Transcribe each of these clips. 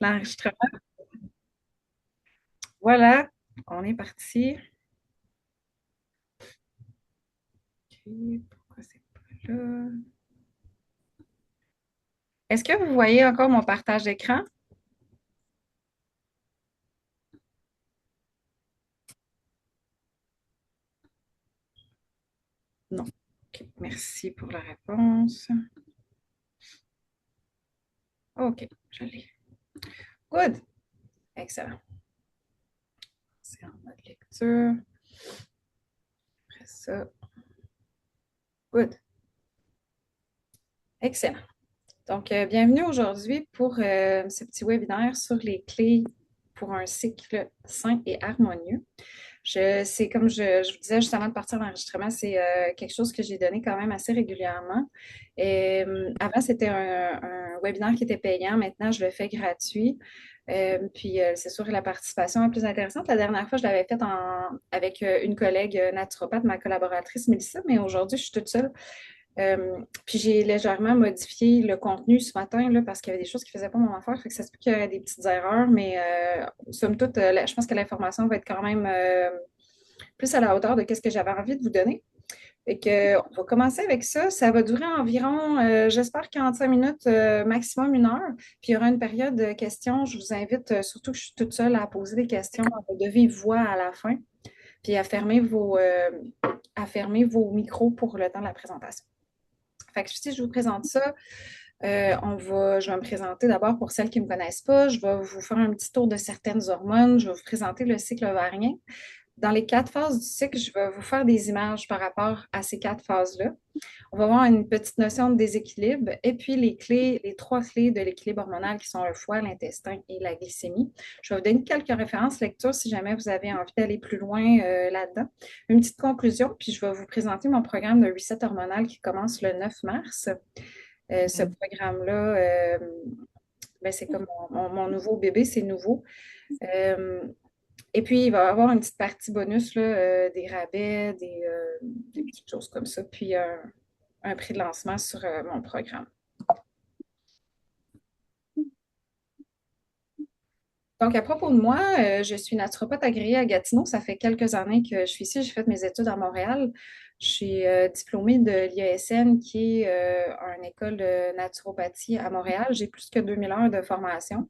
L'enregistrement. Voilà, on est parti. OK, pourquoi c'est pas là? Est-ce que vous voyez encore mon partage d'écran? Non. OK, merci pour la réponse. OK, je l'ai. Good. Excellent. C'est en mode lecture. Après ça. Good. Excellent. Donc, bienvenue aujourd'hui pour ce petit webinaire sur les clés pour un cycle sain et harmonieux. C'est comme je vous disais juste avant de partir l'enregistrement, c'est quelque chose que j'ai donné quand même assez régulièrement. Avant, c'était un webinaire qui était payant. Maintenant, je le fais gratuit. Puis, c'est sûr que la participation est plus intéressante. La dernière fois, je l'avais faite avec une collègue naturopathe, ma collaboratrice Mélissa, mais aujourd'hui, je suis toute seule. Puis j'ai légèrement modifié le contenu ce matin là, parce qu'il y avait des choses qui ne faisaient pas mon affaire. Fait que ça se peut qu'il y ait des petites erreurs, mais somme toute, je pense que l'information va être quand même plus à la hauteur de ce que j'avais envie de vous donner. Fait que, on va commencer avec ça. Ça va durer environ, j'espère, 45 minutes, maximum 1 heure. Puis il y aura une période de questions. Je vous invite, surtout que je suis toute seule, à poser des questions de vive voix à la fin, puis à fermer vos micros pour le temps de la présentation. Fait que si je vous présente ça, je vais me présenter d'abord pour celles qui ne me connaissent pas. Je vais vous faire un petit tour de certaines hormones. Je vais vous présenter le cycle ovarien. Dans les 4 phases du cycle, je vais vous faire des images par rapport à ces 4 phases-là. On va voir une petite notion de déséquilibre et puis les 3 clés de l'équilibre hormonal qui sont le foie, l'intestin et la glycémie. Je vais vous donner quelques références lecture si jamais vous avez envie d'aller plus loin là-dedans. Une petite conclusion, puis je vais vous présenter mon programme de reset hormonal qui commence le 9 mars. Ce programme-là, ben, c'est comme mon nouveau bébé, c'est nouveau. Euh, et puis, il va y avoir une petite partie bonus, là, des rabais, des petites choses comme ça, puis un prix de lancement sur mon programme. Donc, à propos de moi, je suis naturopathe agréée à Gatineau. Ça fait quelques années que je suis ici. J'ai fait mes études à Montréal. Je suis diplômée de l'IASN, qui est une école de naturopathie à Montréal. J'ai plus que 2000 heures de formation.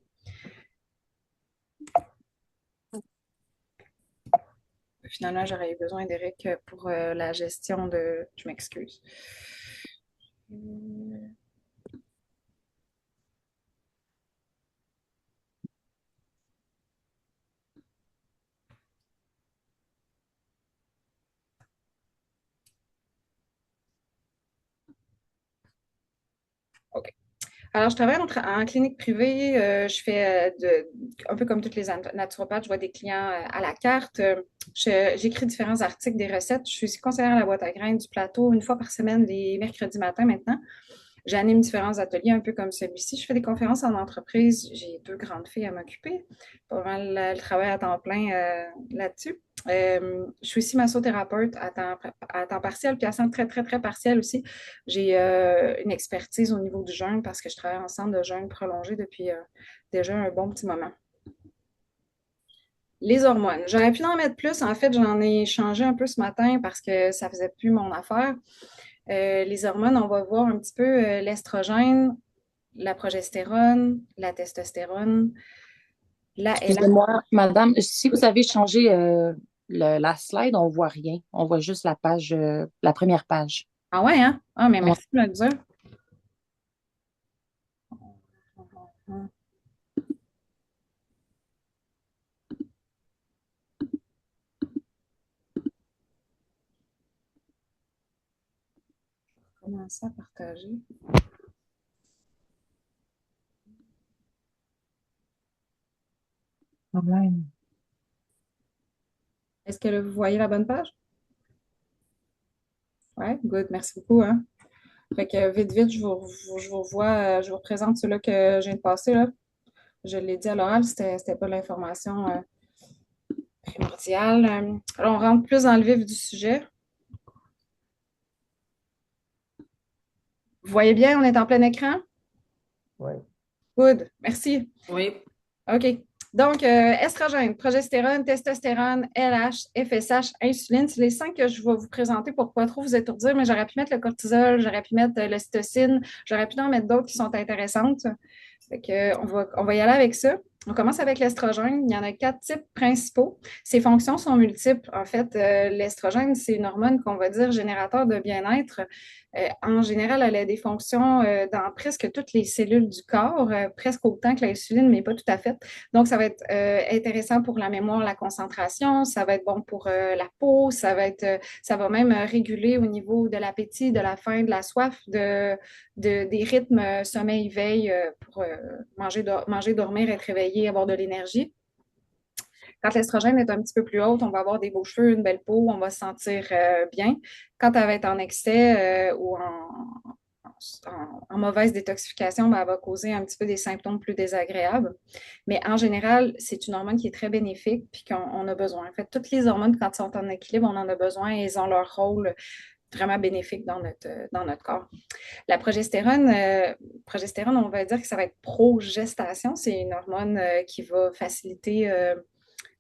Finalement, j'aurais eu besoin d'Éric pour la gestion de... Je m'excuse. OK. Alors, je travaille en clinique privée. Je fais un peu comme toutes les naturopathes, je vois des clients à la carte. J'écris différents articles, des recettes. Je suis aussi conseillère à la boîte à graines du plateau 1 fois par semaine, les mercredis matin maintenant. J'anime différents ateliers, un peu comme celui-ci. Je fais des conférences en entreprise. J'ai 2 grandes filles à m'occuper. Pas mal le travail à temps plein là-dessus. Je suis aussi massothérapeute à temps partiel, puis à temps très, très, très partiel aussi. J'ai une expertise au niveau du jeûne parce que je travaille en centre de jeûne prolongé depuis déjà un bon petit moment. Les hormones. J'aurais pu en mettre plus. En fait, j'en ai changé un peu ce matin parce que ça faisait plus mon affaire. Les hormones, on va voir un petit peu l'estrogène, la progestérone, la testostérone, la LH. Excusez-moi, madame, si vous avez changé la slide, on voit rien. On voit juste la page, la première page. Ah ouais, hein? Ah, mais Ouais. merci de me le dire. Commencer à partager. Problème. Est-ce que là, vous voyez la bonne page? Ouais, good, merci beaucoup, hein? Fait que vite, vite, je vous représente ceux-là que je viens de passer, là. Je l'ai dit à l'oral, c'était pas l'information primordiale. Alors, on rentre plus dans le vif du sujet. Vous voyez bien, on est en plein écran? Ouais. Good, merci. Oui. OK. Donc, estrogène, progestérone, testostérone, LH, FSH, insuline, c'est les cinq que je vais vous présenter pour pas trop vous étourdir, mais j'aurais pu mettre le cortisol, j'aurais pu mettre l'ocytocine, j'aurais pu en mettre d'autres qui sont intéressantes. Fait que, on va y aller avec ça. On commence avec l'estrogène. Il y en a quatre types principaux. Ses fonctions sont multiples. En fait, l'estrogène, c'est une hormone qu'on va dire générateur de bien-être. En général, elle a des fonctions dans presque toutes les cellules du corps, presque autant que l'insuline, mais pas tout à fait. Donc, ça va être intéressant pour la mémoire, la concentration, ça va être bon pour la peau, ça va même réguler au niveau de l'appétit, de la faim, de la soif, des rythmes sommeil-veille pour manger, dormir, être réveillé, avoir de l'énergie. Quand l'estrogène est un petit peu plus haute, on va avoir des beaux cheveux, une belle peau, on va se sentir bien. Quand elle va être en excès ou en mauvaise détoxification, ben, elle va causer un petit peu des symptômes plus désagréables. Mais en général, c'est une hormone qui est très bénéfique puis qu'on a besoin. En fait, toutes les hormones, quand elles sont en équilibre, on en a besoin et elles ont leur rôle vraiment bénéfique dans notre corps. La progestérone, on va dire que ça va être pro-gestation. C'est une hormone qui va faciliter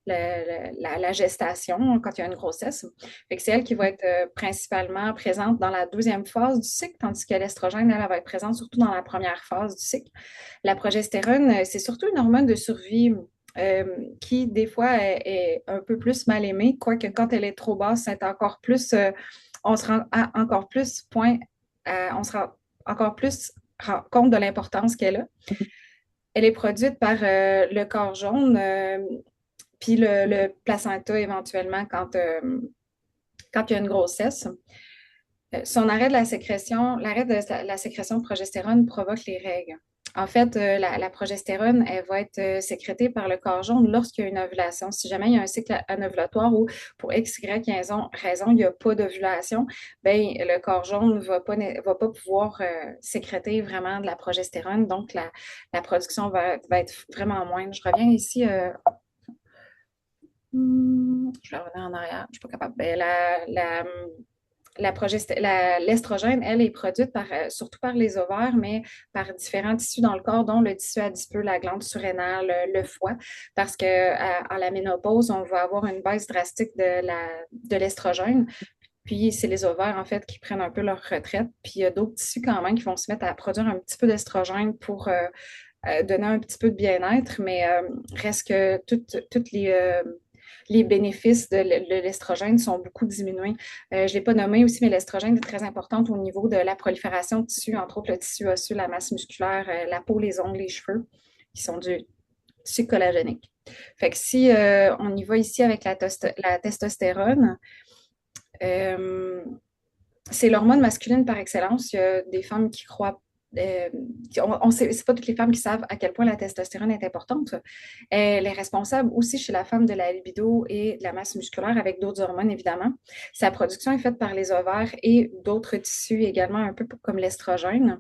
la gestation quand il y a une grossesse. Fait que c'est elle qui va être principalement présente dans la deuxième phase du cycle, tandis que l'estrogène, elle va être présente surtout dans la première phase du cycle. La progestérone, c'est surtout une hormone de survie euh, qui, des fois, est un peu plus mal aimée, quoique quand elle est trop basse, c'est encore plus, on se rend encore plus on se rend encore plus compte de l'importance qu'elle a. Elle est produite par le corps jaune, puis le placenta éventuellement quand il y a une grossesse. Son arrêt de la sécrétion, l'arrêt de la sécrétion de progestérone provoque les règles. En fait, la progestérone, elle va être sécrétée par le corps jaune lorsqu'il y a une ovulation. Si jamais il y a un cycle anovulatoire où, pour X, Y raison, il n'y a pas d'ovulation, ben, le corps jaune ne va pas pouvoir sécréter vraiment de la progestérone. Donc, la production va être vraiment moindre. Je reviens ici. Je vais revenir en arrière. Je ne suis pas capable. Ben, l'estrogène, elle, est produite surtout par les ovaires, mais par différents tissus dans le corps, dont le tissu adipeux, la glande surrénale, le foie, parce qu'à la ménopause, on va avoir une baisse drastique de l'estrogène. Puis, c'est les ovaires, en fait, qui prennent un peu leur retraite. Puis, il y a d'autres tissus quand même qui vont se mettre à produire un petit peu d'estrogène pour donner un petit peu de bien-être, mais reste que toutes les bénéfices de l'estrogène sont beaucoup diminués. Je ne l'ai pas nommé aussi, mais l'estrogène est très importante au niveau de la prolifération de tissus, entre autres le tissu osseux, la masse musculaire, la peau, les ongles, les cheveux, qui sont du tissu collagénique. Fait que si on y va ici avec la testostérone, euh, c'est l'hormone masculine par excellence. Il y a des femmes qui croient. C'est pas toutes les femmes qui savent à quel point la testostérone est importante. Elle est responsable aussi chez la femme de la libido et de la masse musculaire avec d'autres hormones, évidemment. Sa production est faite par les ovaires et d'autres tissus également, un peu comme l'estrogène.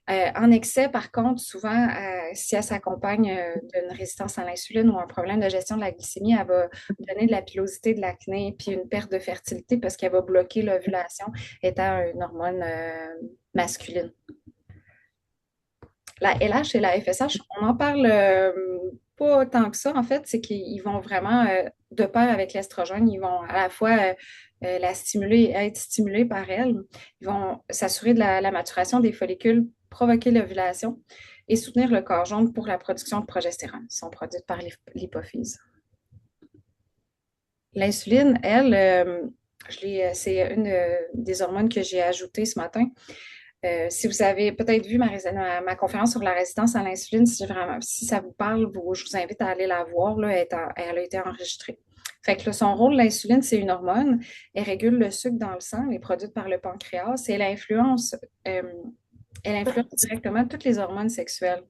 En excès, par contre, souvent, si elle s'accompagne d'une résistance à l'insuline ou un problème de gestion de la glycémie, elle va donner de la pilosité, de l'acné, puis une perte de fertilité parce qu'elle va bloquer l'ovulation, étant une hormone masculine. La LH et la FSH, on n'en parle pas tant que ça, en fait, c'est qu'ils vont vraiment de pair avec l'estrogène, ils vont à la fois la stimuler, être stimulés par elle, ils vont s'assurer de la maturation des follicules, provoquer l'ovulation et soutenir le corps jaune pour la production de progestérone. Ils sont produites par l'hypophyse. L'insuline, elle, c'est une des hormones que j'ai ajoutées ce matin. Si vous avez peut-être vu ma conférence sur la résistance à l'insuline, si ça vous parle, je vous invite à aller la voir. Là, elle a été enregistrée. Fait que là, son rôle, l'insuline, c'est une hormone. Elle régule le sucre dans le sang, elle est produite par le pancréas et euh, elle influence directement toutes les hormones sexuelles.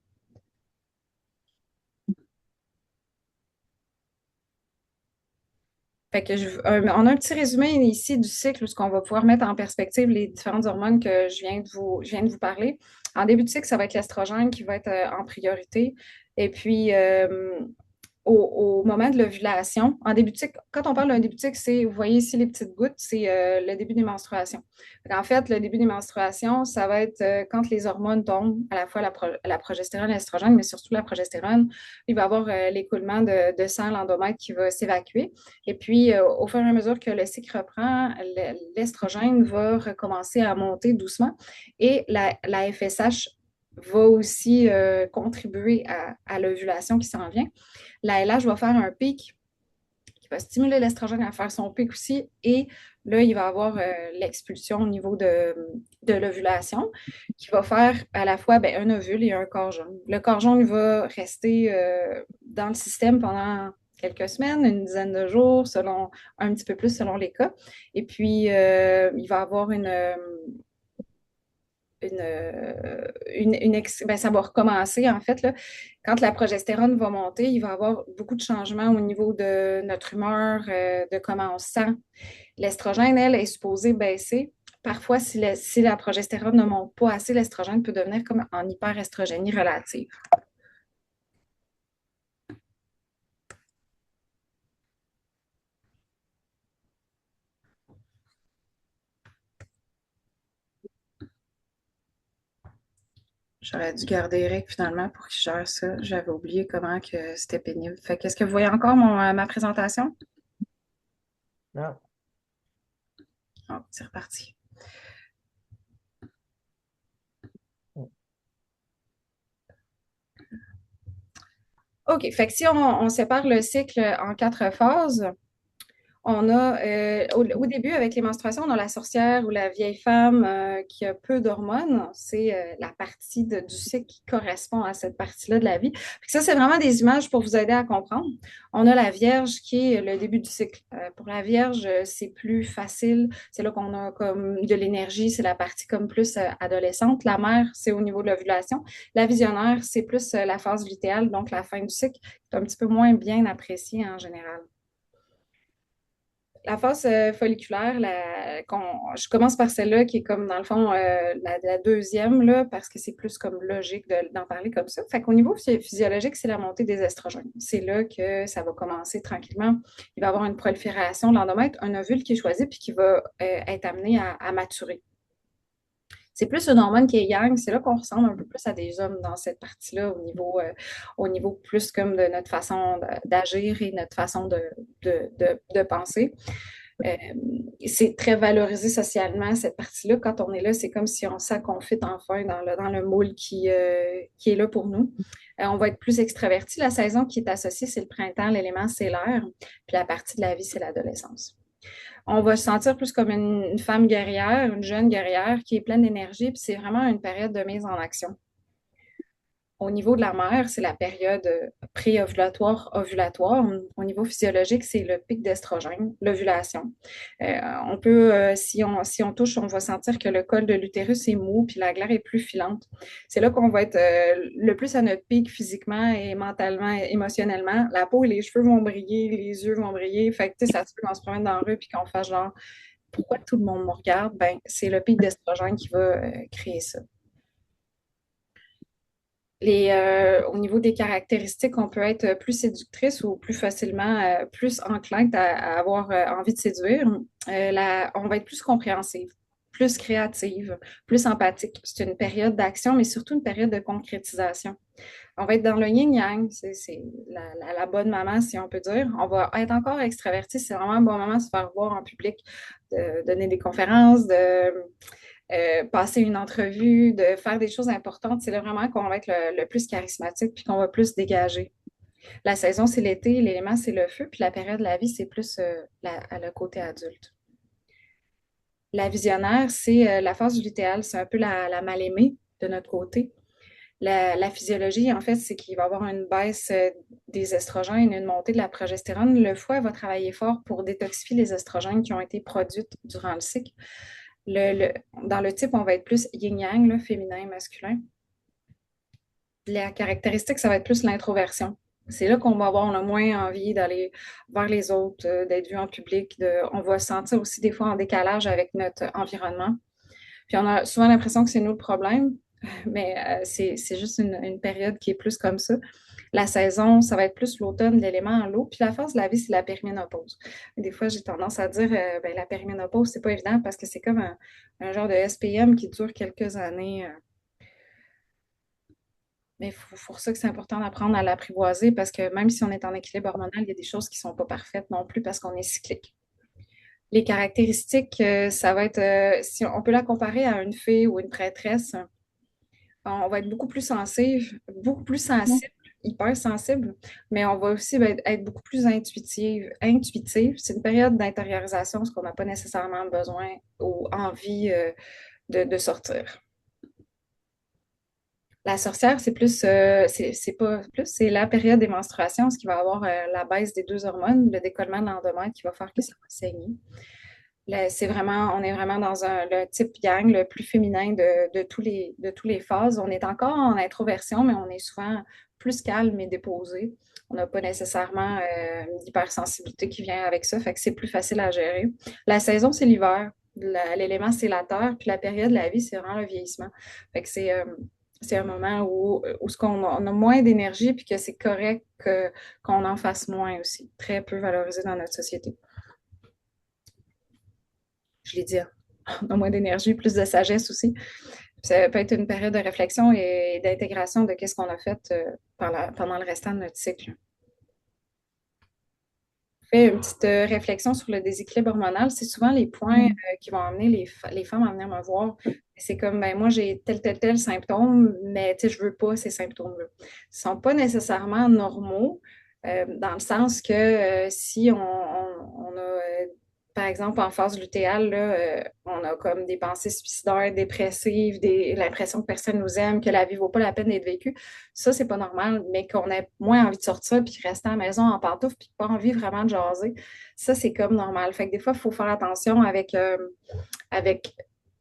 Fait que on a un petit résumé ici du cycle où ce qu'on va pouvoir mettre en perspective les différentes hormones que je viens de vous parler. En début de cycle, ça va être l'estrogène qui va être en priorité. Et puis, au moment de l'ovulation. En début de cycle, quand on parle d'un début de cycle, c'est, vous voyez ici les petites gouttes, c'est le début des menstruations. En fait, le début des menstruations, ça va être quand les hormones tombent, à la fois la progestérone et l'estrogène, mais surtout la progestérone. Il va y avoir l'écoulement de sang à l'endomètre qui va s'évacuer. Et puis, au fur et à mesure que le cycle reprend, l'estrogène va recommencer à monter doucement et la FSH va aussi contribuer à l'ovulation qui s'en vient. La LH va faire un pic qui va stimuler l'estrogène à faire son pic aussi. Et là, il va avoir l'expulsion au niveau de l'ovulation qui va faire à la fois un ovule et un corps jaune. Le corps jaune va rester dans le système pendant quelques semaines, une dizaine de jours, selon un petit peu plus selon les cas. Et puis, il va avoir ça va recommencer en fait. Là. Quand la progestérone va monter, il va y avoir beaucoup de changements au niveau de notre humeur, de comment on se sent. L'estrogène, elle, est supposée baisser. Parfois, si la progestérone ne monte pas assez, l'estrogène peut devenir comme en hyperestrogénie relative. J'aurais dû garder Eric finalement pour qu'il gère ça. J'avais oublié comment que c'était pénible. Fait qu'est-ce que vous voyez encore ma présentation? Non. Oh, c'est reparti. OK. Fait que si on sépare le cycle en 4 phases, on a, au début, avec les menstruations, on a la sorcière ou la vieille femme qui a peu d'hormones. C'est la partie du cycle qui correspond à cette partie-là de la vie. Puis ça, c'est vraiment des images pour vous aider à comprendre. On a la Vierge qui est le début du cycle. Pour la Vierge, c'est plus facile. C'est là qu'on a comme de l'énergie. C'est la partie comme plus adolescente. La mère, c'est au niveau de l'ovulation. La visionnaire, c'est plus la phase lutéale, donc la fin du cycle, qui est un petit peu moins bien appréciée en général. La phase folliculaire, je commence par celle-là qui est comme dans le fond la deuxième, là, parce que c'est plus comme logique d'en parler comme ça. Fait qu'au niveau physiologique, c'est la montée des estrogènes. C'est là que ça va commencer tranquillement. Il va y avoir une prolifération de l'endomètre, un ovule qui est choisi puis qui va être amené à maturer. C'est plus une hormone qui est yang. C'est là qu'on ressemble un peu plus à des hommes dans cette partie-là, au niveau plus comme de notre façon d'agir et notre façon de penser. C'est très valorisé socialement, cette partie-là. Quand on est là, c'est comme si on s'acconfite enfin dans le moule qui est là pour nous. On va être plus extraverti. La saison qui est associée, c'est le printemps, l'élément, c'est l'air. Puis la partie de la vie, c'est l'adolescence. On va se sentir plus comme une femme guerrière, une jeune guerrière qui est pleine d'énergie, puis c'est vraiment une période de mise en action. Au niveau de la mère, c'est la période pré-ovulatoire, ovulatoire. Au niveau physiologique, c'est le pic d'estrogène, l'ovulation. On peut, si on touche, on va sentir que le col de l'utérus est mou, puis la glaire est plus filante. C'est là qu'on va être le plus à notre pic physiquement et mentalement, et émotionnellement. La peau et les cheveux vont briller, les yeux vont briller. Fait que, ça se peut qu'on se promène dans la rue puis qu'on fasse genre, pourquoi tout le monde me regarde? Ben, c'est le pic d'estrogène qui va créer ça. Au niveau des caractéristiques, on peut être plus séductrice ou plus facilement, plus enclin à avoir envie de séduire. On va être plus compréhensive, plus créative, plus empathique. C'est une période d'action, mais surtout une période de concrétisation. On va être dans le yin-yang, c'est la bonne maman, si on peut dire. On va être encore extraverti, c'est vraiment un bon moment de se faire voir en public, de donner des conférences, de passer une entrevue, de faire des choses importantes. C'est là vraiment qu'on va être le plus charismatique puis qu'on va plus dégager. La saison, c'est l'été, l'élément, c'est le feu, puis la période de la vie, c'est plus le côté adulte. La visionnaire, c'est la phase du lutéal, c'est un peu la mal-aimée de notre côté. La physiologie, en fait, c'est qu'il va y avoir une baisse des estrogènes, une montée de la progestérone. Le foie va travailler fort pour détoxifier les estrogènes qui ont été produits durant le cycle. Dans le type, on va être plus yin-yang, féminin et masculin. La caractéristique, ça va être plus l'introversion. C'est là qu'on va avoir le moins envie d'aller vers les autres, d'être vu en public. On va se sentir aussi des fois en décalage avec notre environnement. Puis on a souvent l'impression que c'est nous le problème, mais c'est juste une période qui est plus comme ça. La saison, ça va être plus l'automne, l'élément en l'eau. Puis la phase de la vie, c'est la périménopause. Des fois, j'ai tendance à dire, ben, la périménopause, c'est pas évident parce que c'est comme un genre de SPM qui dure quelques années. Mais c'est pour ça que c'est important d'apprendre à l'apprivoiser parce que même si on est en équilibre hormonal, il y a des choses qui ne sont pas parfaites non plus parce qu'on est cyclique. Les caractéristiques, ça va être, si on peut la comparer à une fille ou une prêtresse, on va être beaucoup plus sensible, hyper sensible, mais on va aussi être beaucoup plus intuitive. Intuitive, c'est une période d'intériorisation, ce qu'on n'a pas nécessairement besoin ou envie de sortir. La sorcière, c'est plus, c'est pas plus, c'est la période des menstruations, ce qui va avoir la baisse des deux hormones, le décollement de l'endomètre qui va faire que ça va saigner. C'est vraiment, on est vraiment dans le type yang, le plus féminin de tous les phases. On est encore en introversion, mais on est souvent plus calme et déposé. On n'a pas nécessairement d'hypersensibilité qui vient avec ça, fait que c'est plus facile à gérer. La saison, c'est l'hiver. L'élément, c'est la terre, puis la période de la vie, c'est vraiment le vieillissement. Fait que c'est un moment où on a moins d'énergie, puis que c'est correct qu'on en fasse moins aussi. Très peu valorisé dans notre société. Je l'ai dit, hein. On a moins d'énergie, plus de sagesse aussi. Ça peut être une période de réflexion et d'intégration de qu'est-ce qu'on a fait pendant le restant de notre cycle. Fait une petite réflexion sur le déséquilibre hormonal. C'est souvent les points qui vont amener les femmes à venir me voir. C'est comme, ben moi, j'ai tel symptôme, mais tu sais, je veux pas ces symptômes-là. Ils ne sont pas nécessairement normaux, dans le sens que si on a, par exemple, en phase lutéale, là, on a comme des pensées suicidaires, dépressives, l'impression que personne nous aime, que la vie ne vaut pas la peine d'être vécue. Ça, c'est pas normal, mais qu'on ait moins envie de sortir puis rester à la maison en pantoufles puis pas envie vraiment de jaser, ça, c'est comme normal. Fait que des fois, il faut faire attention avec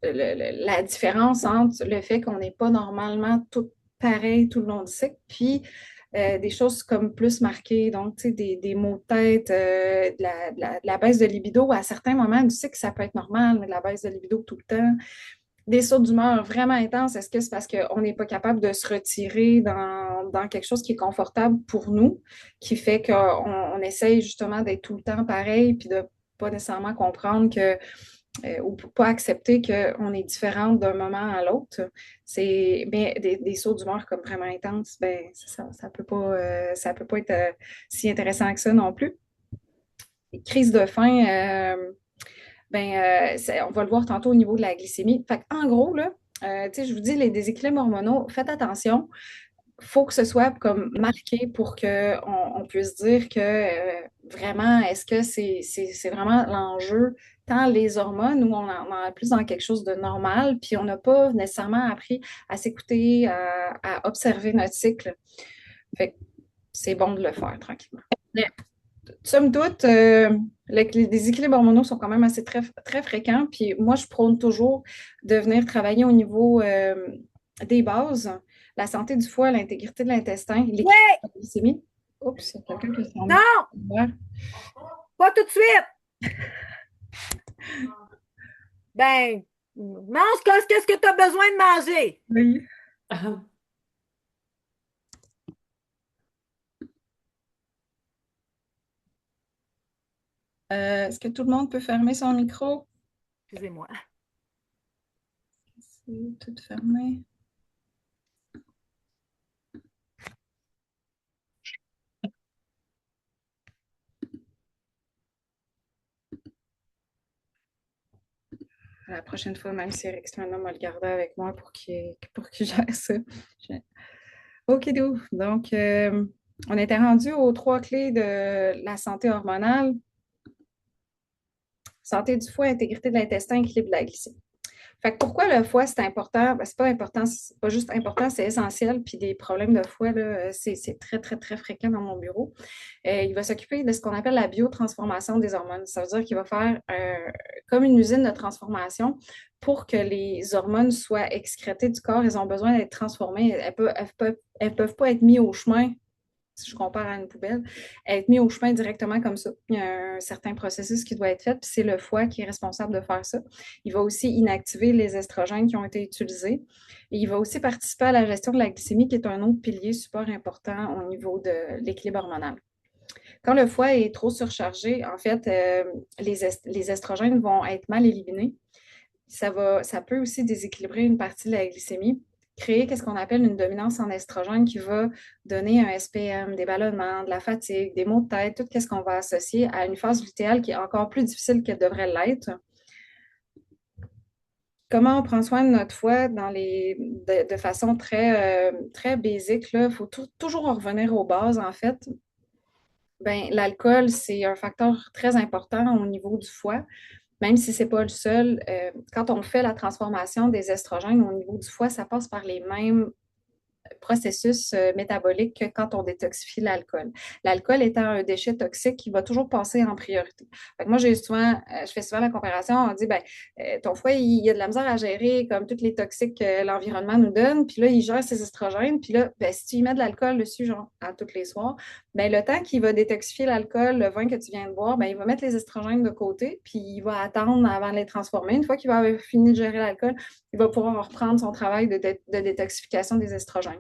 la différence entre le fait qu'on n'est pas normalement tout pareil tout le long du cycle, puis des choses comme plus marquées, donc tu sais, des maux de tête, de la baisse de libido. À certains moments du cycle, ça peut être normal, mais de la baisse de libido tout le temps. Des sauts d'humeur vraiment intenses, est-ce que c'est parce qu'on n'est pas capable de se retirer dans quelque chose qui est confortable pour nous, qui fait qu'on essaye justement d'être tout le temps pareil, puis de pas nécessairement comprendre que ou pas accepter qu'on est différente d'un moment à l'autre. C'est bien des sauts d'humeur comme vraiment intenses, ben ça peut pas être si intéressant que ça non plus. Les crises de faim, on va le voir tantôt au niveau de la glycémie. Fait en gros, là, je vous dis, les déséquilibres hormonaux, faites attention. Il faut que ce soit comme marqué pour qu'on puisse dire que vraiment, est-ce que c'est vraiment l'enjeu, tant les hormones, où on est plus dans quelque chose de normal, puis on n'a pas nécessairement appris à s'écouter, à observer notre cycle. Fait que c'est bon de le faire tranquillement. Mais, somme toute, les déséquilibres hormonaux sont quand même assez très, très fréquents. Puis moi, je prône toujours de venir travailler au niveau des bases, la santé du foie, l'intégrité de l'intestin, l'équilibre de la glycémie. Oups, il y a quelqu'un qui s'en Non! va. Pas tout de suite! Ben, mange qu'est-ce que tu as besoin de manger? Oui. Est-ce que tout le monde peut fermer son micro? Excusez-moi. C'est tout fermé. La prochaine fois, même si Eric Steinman va le garder avec moi pour qu'il gère ça. OK, donc, on était rendu aux trois clés de la santé hormonale. Santé du foie, intégrité de l'intestin, équilibre de la glycémie. Fait que pourquoi le foie, c'est important? Ben, c'est pas important, c'est pas juste important, c'est essentiel. Puis des problèmes de foie, là, c'est très, très, très fréquent dans mon bureau. Il va s'occuper de ce qu'on appelle la biotransformation des hormones. Ça veut dire qu'il va faire comme une usine de transformation pour que les hormones soient excrétées du corps. Elles ont besoin d'être transformées. Elles peuvent pas être mises au chemin si je compare à une poubelle, être mis au chemin directement comme ça. Il y a un certain processus qui doit être fait, puis c'est le foie qui est responsable de faire ça. Il va aussi inactiver les estrogènes qui ont été utilisés. Et il va aussi participer à la gestion de la glycémie, qui est un autre pilier super important au niveau de l'équilibre hormonal. Quand le foie est trop surchargé, en fait, les estrogènes vont être mal éliminés. Ça peut aussi déséquilibrer une partie de la glycémie, créer ce qu'on appelle une dominance en estrogène qui va donner un SPM, des ballonnements, de la fatigue, des maux de tête, tout ce qu'on va associer à une phase lutéale qui est encore plus difficile qu'elle devrait l'être. Comment on prend soin de notre foie de façon très basique, il faut toujours revenir aux bases, en fait. Ben, l'alcool, c'est un facteur très important au niveau du foie, même si ce n'est pas le seul. Quand on fait la transformation des estrogènes au niveau du foie, ça passe par les mêmes processus métabolique que quand on détoxifie l'alcool. L'alcool étant un déchet toxique qui va toujours passer en priorité. Fait que moi, je fais souvent la comparaison, on dit, ben, ton foie, il y a de la misère à gérer comme toutes les toxiques que l'environnement nous donne, puis là, il gère ses estrogènes, puis là, ben, si tu y mets de l'alcool dessus, genre, à tous les soirs, ben, le temps qu'il va détoxifier l'alcool, le vin que tu viens de boire, ben, il va mettre les estrogènes de côté, puis il va attendre avant de les transformer. Une fois qu'il va avoir fini de gérer l'alcool, il va pouvoir reprendre son travail de détoxification des estrogènes.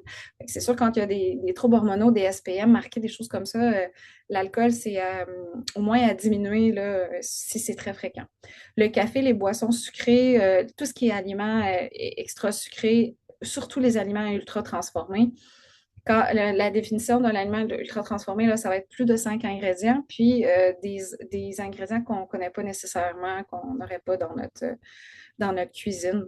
C'est sûr, quand il y a des troubles hormonaux, des SPM marqués, des choses comme ça, l'alcool, c'est au moins à diminuer là, si c'est très fréquent. Le café, les boissons sucrées, tout ce qui est aliments extra sucrés, surtout les aliments ultra transformés. La définition d'un aliment ultra transformé, là, ça va être plus de 5 ingrédients, puis des ingrédients qu'on ne connaît pas nécessairement, qu'on n'aurait pas dans notre cuisine.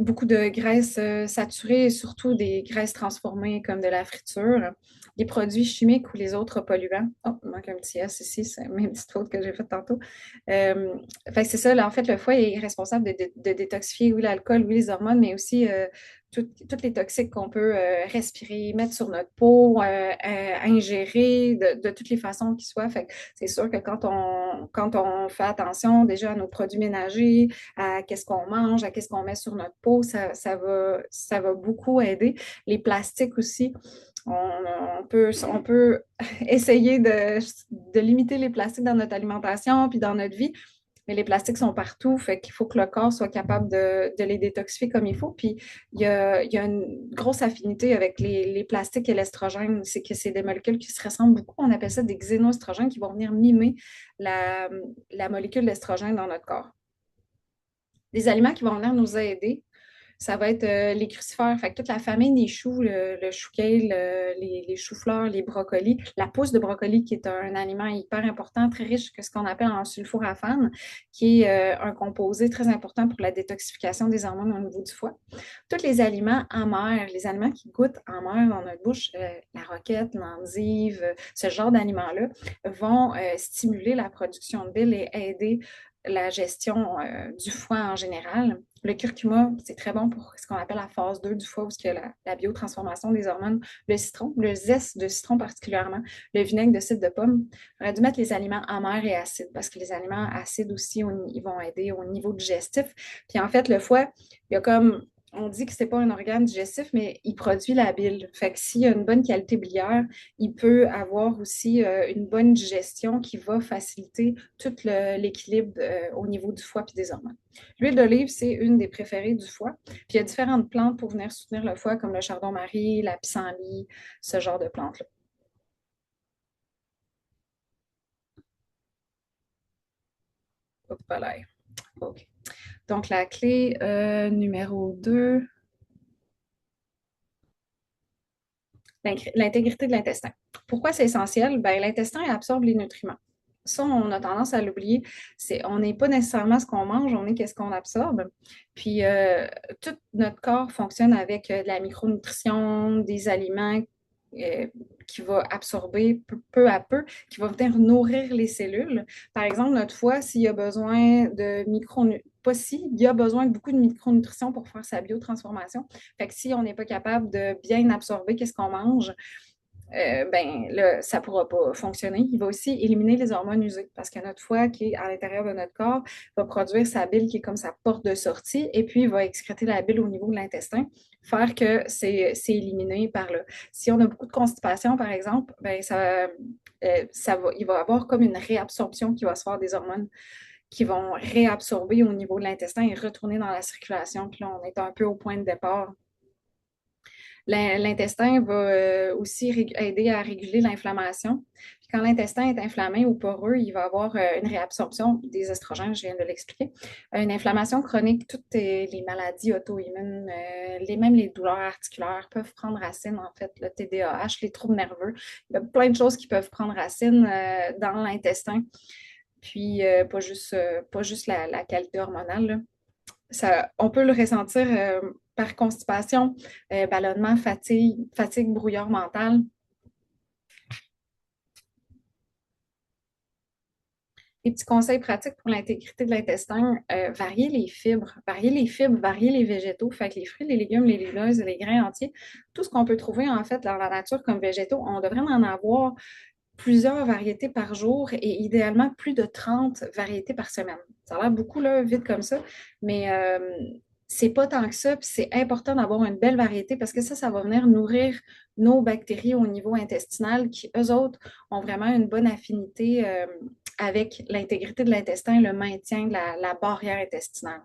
Beaucoup de graisses saturées et surtout des graisses transformées comme de la friture, les produits chimiques ou les autres polluants. Oh, il manque un petit S ici, c'est la même petite faute que j'ai faite tantôt. Fait que c'est ça, là, en fait, le foie est responsable de détoxifier, oui, l'alcool, oui, les hormones, mais aussi toutes les toxiques qu'on peut respirer, mettre sur notre peau, ingérer de toutes les façons qui soient. Fait que c'est sûr que quand on fait attention déjà à nos produits ménagers, à qu'est-ce qu'on mange, à qu'est-ce qu'on met sur notre peau, ça va beaucoup aider. Les plastiques aussi, on peut essayer de limiter les plastiques dans notre alimentation puis dans notre vie, mais les plastiques sont partout, fait qu'il faut que le corps soit capable de les détoxifier comme il faut. Puis il y a une grosse affinité avec les plastiques et l'estrogène, c'est que c'est des molécules qui se ressemblent beaucoup. On appelle ça des xénoestrogènes qui vont venir mimer la molécule d'estrogène dans notre corps. Des aliments qui vont venir nous aider, ça va être les crucifères, fait que toute la famille des choux, le chou kale, les choux-fleurs, les brocolis, la pousse de brocoli qui est un aliment hyper important, très riche que ce qu'on appelle en sulforaphane, qui est un composé très important pour la détoxification des hormones au niveau du foie. Tous les aliments amers, les aliments qui goûtent amers dans notre bouche, la roquette, l'endive, ce genre d'aliments-là, vont stimuler la production de bile et aider la gestion du foie en général. Le curcuma, c'est très bon pour ce qu'on appelle la phase 2 du foie, où il y a la biotransformation des hormones. Le citron, le zeste de citron particulièrement, le vinaigre de cidre de pomme. J'aurais dû mettre les aliments amers et acides, parce que les aliments acides aussi, ils vont aider au niveau digestif. Puis en fait, le foie, il y a comme... On dit que ce n'est pas un organe digestif, mais il produit la bile. Fait que s'il y a une bonne qualité biliaire, il peut avoir aussi une bonne digestion qui va faciliter tout l'équilibre au niveau du foie et des hormones. L'huile d'olive, c'est une des préférées du foie. Puis il y a différentes plantes pour venir soutenir le foie, comme le chardon-marie, la pissenlit, ce genre de plantes-là. Voilà. OK. Donc, la clé numéro 2, l'intégrité de l'intestin. Pourquoi c'est essentiel? Ben, l'intestin absorbe les nutriments. Ça, on a tendance à l'oublier. On n'est pas nécessairement ce qu'on mange, on est qu'est-ce qu'on absorbe. Puis, tout notre corps fonctionne avec de la micronutrition, des aliments qui va absorber peu à peu, qui va venir nourrir les cellules. Par exemple, notre foie, s'il y a besoin de pas si, il y a besoin de beaucoup de micronutrition pour faire sa biotransformation. Fait que si on n'est pas capable de bien absorber qu'est-ce qu'on mange, ben là, ça ne pourra pas fonctionner. Il va aussi éliminer les hormones usées parce que notre foie, qui est à l'intérieur de notre corps, va produire sa bile qui est comme sa porte de sortie et puis il va excréter la bile au niveau de l'intestin, faire que c'est éliminé par là. Si on a beaucoup de constipation, par exemple, ben il va y avoir comme une réabsorption qui va se faire des hormones qui vont réabsorber au niveau de l'intestin et retourner dans la circulation. Puis là, on est un peu au point de départ. L'intestin va aussi aider à réguler l'inflammation. Puis quand l'intestin est inflammé ou poreux, il va avoir une réabsorption des estrogènes, je viens de l'expliquer. Une inflammation chronique, toutes les maladies auto-immunes, même les douleurs articulaires peuvent prendre racine, en fait, le TDAH, les troubles nerveux. Il y a plein de choses qui peuvent prendre racine dans l'intestin. Puis pas juste la qualité hormonale, là. On peut le ressentir par constipation, ballonnement, fatigue, brouillard mental. Des petits conseils pratiques pour l'intégrité de l'intestin, varier les fibres, varier les végétaux, fait que les fruits, les légumes, les légumineuses, les grains entiers, tout ce qu'on peut trouver en fait dans la nature comme végétaux, on devrait en avoir plusieurs variétés par jour et idéalement plus de 30 variétés par semaine. Ça a l'air beaucoup là, vite comme ça, mais c'est pas tant que ça, puis c'est important d'avoir une belle variété parce que ça va venir nourrir nos bactéries au niveau intestinal qui, eux autres, ont vraiment une bonne affinité avec l'intégrité de l'intestin, le maintien de la barrière intestinale.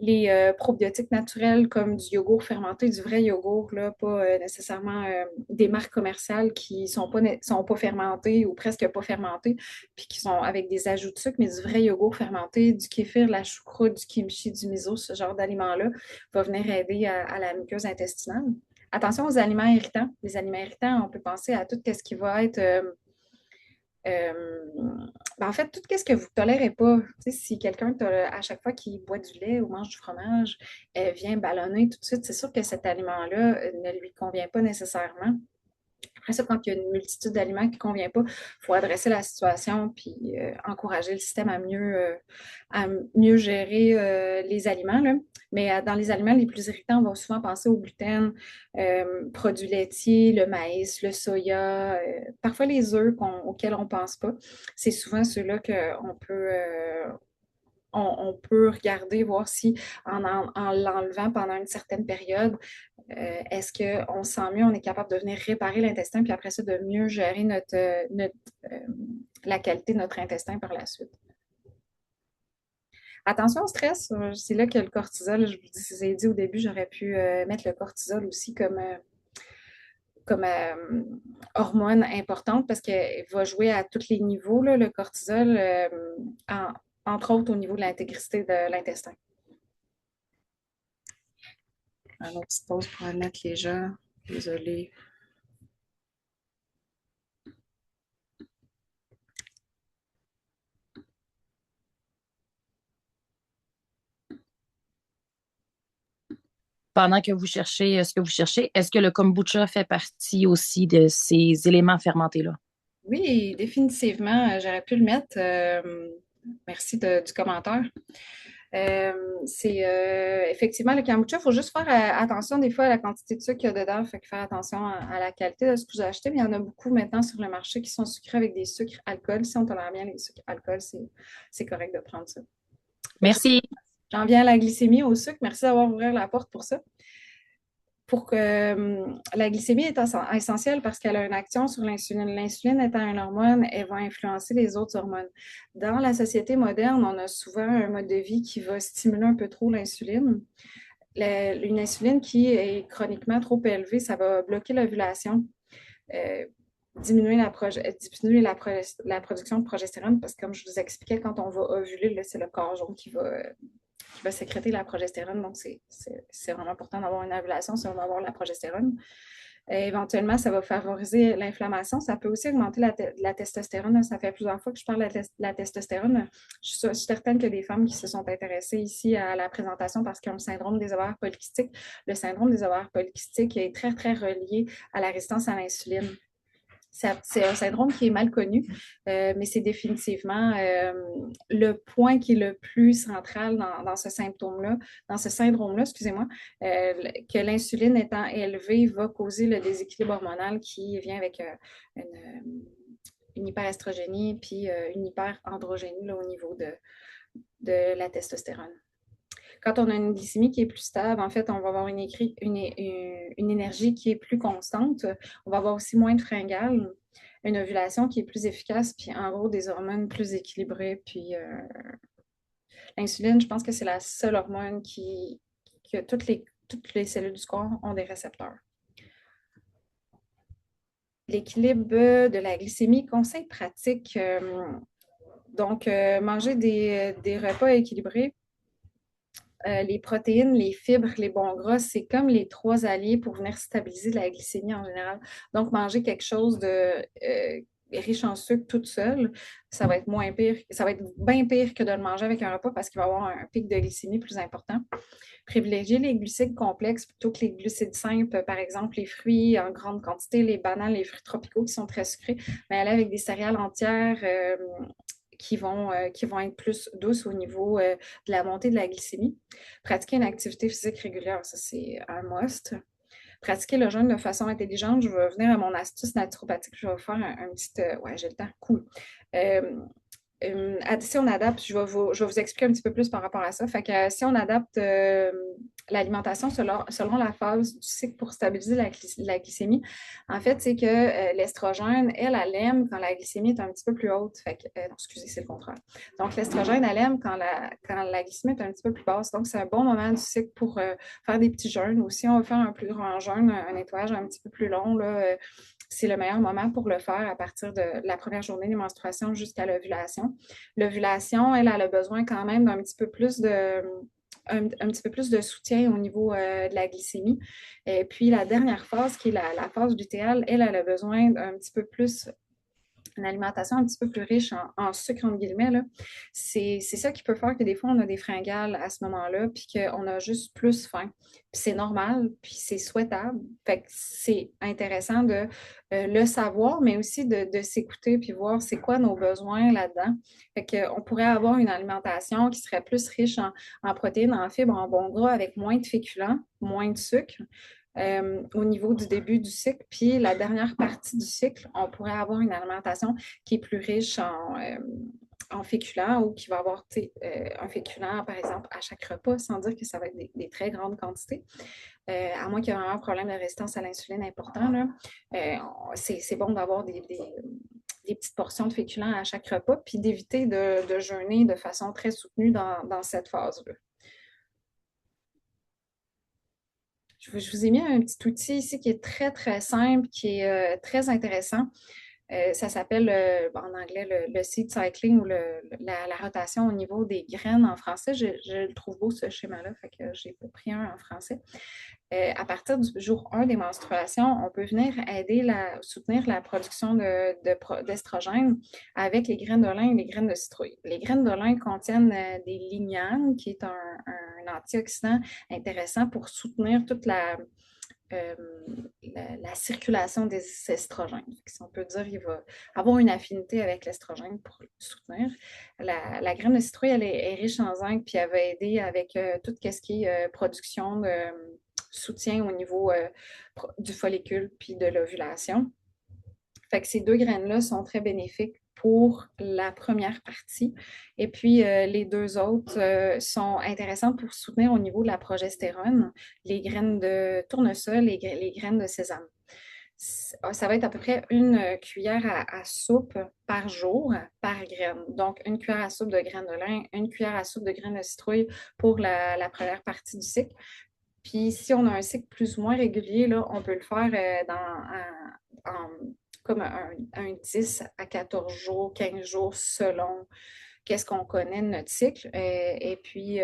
Les probiotiques naturels comme du yogourt fermenté, du vrai yogourt, là, pas nécessairement des marques commerciales qui sont pas fermentées ou presque pas fermentées, puis qui sont avec des ajouts de sucre, mais du vrai yogourt fermenté, du kéfir, de la choucroute, du kimchi, du miso, ce genre d'aliments-là va venir aider à la muqueuse intestinale. Attention aux aliments irritants. Les aliments irritants, on peut penser à tout ce qui va être en fait, tout ce que vous ne tolérez pas, si quelqu'un, à chaque fois qu'il boit du lait ou mange du fromage, vient ballonner tout de suite, c'est sûr que cet aliment-là ne lui convient pas nécessairement. Après ça, quand il y a une multitude d'aliments qui ne convient pas, il faut adresser la situation puis encourager le système à mieux gérer les aliments, là. Mais dans les aliments les plus irritants, on va souvent penser au gluten, produits laitiers, le maïs, le soya, parfois les œufs auxquels on ne pense pas. C'est souvent ceux-là qu'on peut, on peut regarder, voir si en l'enlevant pendant une certaine période, est-ce qu'on se sent mieux, on est capable de venir réparer l'intestin, puis après ça, de mieux gérer la qualité de notre intestin par la suite. Attention au stress, c'est là que le cortisol, je vous ai dit au début, j'aurais pu mettre le cortisol aussi comme hormone importante parce qu'elle va jouer à tous les niveaux, là, le cortisol, entre autres au niveau de l'intégrité de l'intestin. Un autre petite pause pour admettre les gens. Désolée. Pendant que vous cherchez ce que vous cherchez, est-ce que le kombucha fait partie aussi de ces éléments fermentés-là? Oui, définitivement. J'aurais pu le mettre. Merci du commentaire. C'est effectivement le kombucha. Il faut juste faire attention des fois à la quantité de sucre qu'il y a dedans. Fait que faire attention à la qualité de ce que vous achetez. Mais il y en a beaucoup maintenant sur le marché qui sont sucrés avec des sucres alcool. Si on tolère bien les sucres alcool, c'est correct de prendre ça. Merci. J'en viens à la glycémie, au sucre. Merci d'avoir ouvert la porte pour ça. Pour que la glycémie est essentielle parce qu'elle a une action sur l'insuline. L'insuline étant une hormone, elle va influencer les autres hormones. Dans la société moderne, on a souvent un mode de vie qui va stimuler un peu trop l'insuline. Une insuline qui est chroniquement trop élevée, ça va bloquer l'ovulation, diminuer la production de progestérone parce que comme je vous expliquais, quand on va ovuler, c'est le corps jaune qui va sécréter la progestérone. Donc, c'est vraiment important d'avoir une ovulation si on va avoir la progestérone. Éventuellement, ça va favoriser l'inflammation. Ça peut aussi augmenter la testostérone. Ça fait plusieurs fois que je parle de la testostérone. Je suis certaine qu'il y a des femmes qui se sont intéressées ici à la présentation parce qu'ils ont le syndrome des ovaires polykystiques. Le syndrome des ovaires polykystiques est très, très relié à la résistance à l'insuline. C'est un syndrome qui est mal connu, mais c'est définitivement le point qui est le plus central dans ce symptôme-là, dans ce syndrome-là, excusez-moi, que l'insuline étant élevée va causer le déséquilibre hormonal qui vient avec une hyperestrogénie puis une hyperandrogénie là, au niveau de la testostérone. Quand on a une glycémie qui est plus stable, en fait, on va avoir une énergie qui est plus constante. On va avoir aussi moins de fringales, une ovulation qui est plus efficace, puis en gros, des hormones plus équilibrées. Puis l'insuline, je pense que c'est la seule hormone que toutes les cellules du corps ont des récepteurs. L'équilibre de la glycémie, conseil pratique. Donc, manger des repas équilibrés. Les protéines, les fibres, les bons gras, c'est comme les 3 alliés pour venir stabiliser la glycémie en général. Donc, manger quelque chose de riche en sucre toute seule, ça va être moins pire, ça va être bien pire que de le manger avec un repas parce qu'il va y avoir un pic de glycémie plus important. Privilégier les glucides complexes plutôt que les glucides simples, par exemple les fruits en grande quantité, les bananes, les fruits tropicaux qui sont très sucrés, mais aller avec des céréales entières qui vont être plus douces au niveau de la montée de la glycémie. Pratiquer une activité physique régulière, ça c'est un must. Pratiquer le jeûne de façon intelligente, je vais venir à mon astuce naturopathique, je vais vous faire un petit... ouais, j'ai le temps, cool. Si on adapte, je vais vous expliquer un petit peu plus par rapport à ça. Fait que si on adapte l'alimentation selon la phase du cycle pour stabiliser la glycémie, en fait, c'est que l'estrogène, elle aime quand la glycémie est un petit peu plus haute. Fait que, non, excusez, c'est le contraire. Donc, l'estrogène, elle aime quand la glycémie est un petit peu plus basse. Donc, c'est un bon moment du cycle pour faire des petits jeûnes. Ou si on veut faire un plus grand jeûne, un nettoyage un petit peu plus long, là, c'est le meilleur moment pour le faire à partir de la première journée des menstruations jusqu'à l'ovulation. L'ovulation, elle a besoin quand même d'un petit peu plus un petit peu plus de soutien au niveau de la glycémie. Et puis la dernière phase, qui est la phase lutéale, elle a besoin d'un petit peu plus une alimentation un petit peu plus riche en sucre, entre guillemets, là. C'est ça qui peut faire que des fois, on a des fringales à ce moment-là, puis qu'on a juste plus faim. Puis c'est normal, puis c'est souhaitable. Fait que c'est intéressant de le savoir, mais aussi de s'écouter, puis voir c'est quoi nos besoins là-dedans. Fait qu'on pourrait avoir une alimentation qui serait plus riche en protéines, en fibres, en bons gras, avec moins de féculents, moins de sucre. Au niveau du début du cycle. Puis la dernière partie du cycle, on pourrait avoir une alimentation qui est plus riche en féculents ou qui va avoir un féculent, par exemple, à chaque repas, sans dire que ça va être des très grandes quantités. À moins qu'il y ait vraiment un problème de résistance à l'insuline important, là, c'est bon d'avoir des petites portions de féculents à chaque repas, puis d'éviter de jeûner de façon très soutenue dans cette phase-là. Je vous ai mis un petit outil ici qui est très, très simple, qui est très intéressant. Ça s'appelle en anglais le seed cycling ou la rotation au niveau des graines en français. Je le trouve beau ce schéma-là, fait que j'ai pas pris un en français. À partir du jour 1 des menstruations, on peut venir soutenir la production d'estrogène avec les graines de lin et les graines de citrouille. Les graines de lin contiennent des lignanes, qui est un antioxydant intéressant pour soutenir toute la circulation des estrogènes. Si on peut dire, il va avoir une affinité avec l'estrogène pour le soutenir. La graine de citrouille, elle est riche en zinc, puis elle va aider avec tout ce qui est production de soutien au niveau du follicule puis de l'ovulation. Fait que ces 2 graines-là sont très bénéfiques pour la première partie. Et puis, les 2 autres sont intéressantes pour soutenir au niveau de la progestérone, les graines de tournesol et les graines de sésame. Ça va être à peu près 1 cuillère à soupe par jour, par graine. Donc, 1 cuillère à soupe de graines de lin, 1 cuillère à soupe de graines de citrouille pour la première partie du cycle. Puis, si on a un cycle plus ou moins régulier, là, on peut le faire comme un 10 à 14 jours, 15 jours, selon qu'est-ce qu'on connaît de notre cycle. Et puis,